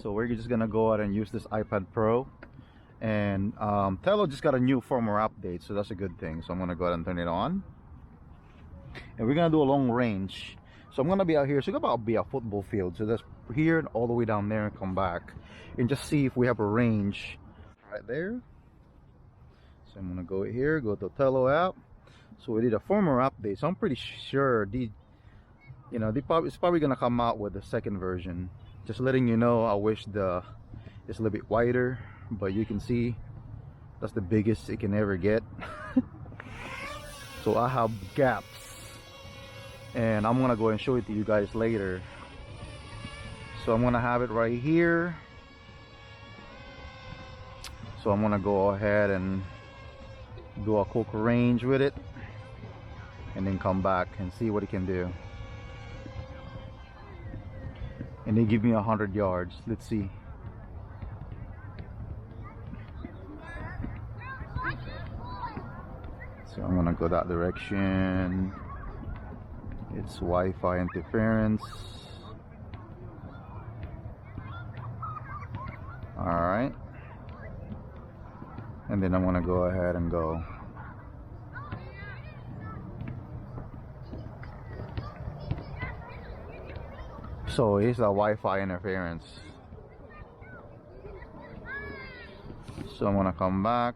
So we're just gonna go ahead and use this iPad Pro. And Tello just got a new firmware update, so that's a good thing. So I'm gonna go ahead and turn it on, and we're gonna do a long range. So I'm gonna be out here, so it's about to be a football field. So that's here and all the way down there and come back and just see if we have a range right there. So I'm gonna go here, go to Tello app. So we did a firmware update, so I'm pretty sure it's probably gonna come out with the second version. Just letting you know, I wish it's a little bit wider, but you can see that's the biggest it can ever get. So I have gaps, and I'm gonna go and show it to you guys later. So I'm gonna have it right here. So I'm gonna go ahead and do a quick range with it, and then come back and see what it can do. And they give me 100 yards. Let's see. So I'm gonna go that direction. It's Wi-Fi interference. Alright. And then I'm gonna go ahead and go. So here's the Wi-Fi interference. So I'm gonna come back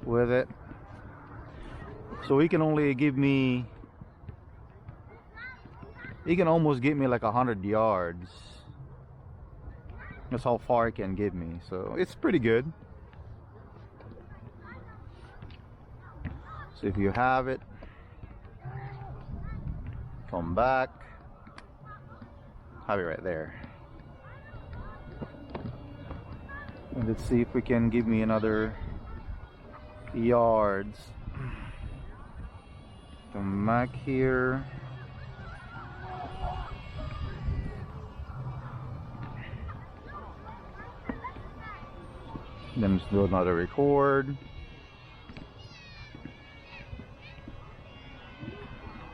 with it. So he can only give me, he can almost get me like 100 yards. That's how far it can give me. So it's pretty good. So if you have it, come back. Have it right there. And let's see if we can give me another yards. Come back here. Then let's do another record.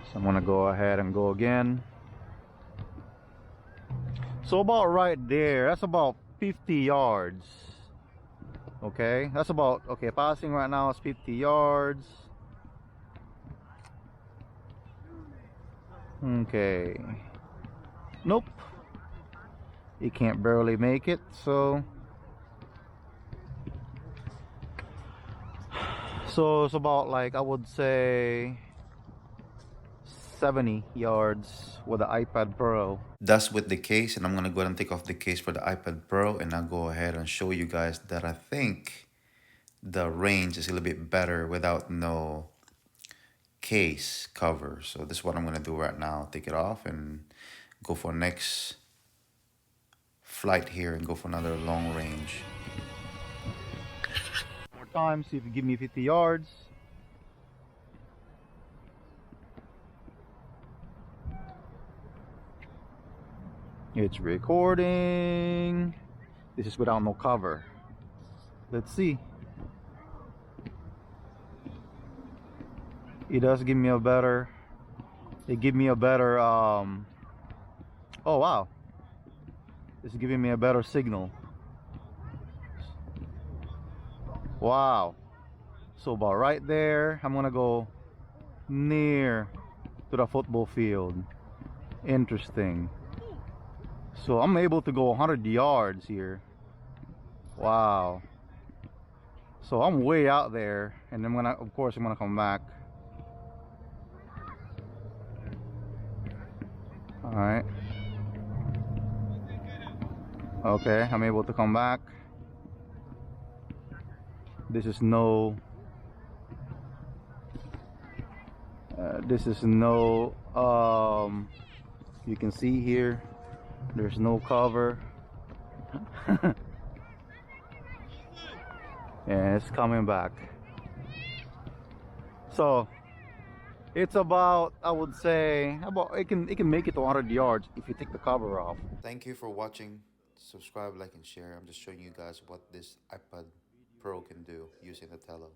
So I'm gonna go ahead and go again. So about right there, that's about 50 yards. Okay, that's about, okay, passing right now is 50 yards. Okay. Nope. It can't barely make it, so it's about, like, I would say 70 yards with the iPad Pro. That's with the case, and I'm gonna go ahead and take off the case for the iPad Pro, and I'll go ahead and show you guys that I think the range is a little bit better without no case cover. So this is what I'm gonna do right now. Take it off and go for next flight here and go for another long range. More time, see if you give me 50 yards. It's recording. This is without no cover. Let's see. It does give me a better, oh wow, it's giving me a better signal. Wow. So about right there, I'm gonna go near to the football field. Interesting. So I'm able to go 100 yards here. Wow. So I'm way out there, and I'm gonna, of course, I'm gonna come back. All right. Okay, I'm able to come back. This is no. You can see here. There's no cover. And it's coming back. So it's about, I would say, about it can make it to 100 yards if you take the cover off. Thank you for watching. Subscribe, like, and share. I'm just showing you guys what this iPad Pro can do using the Tello.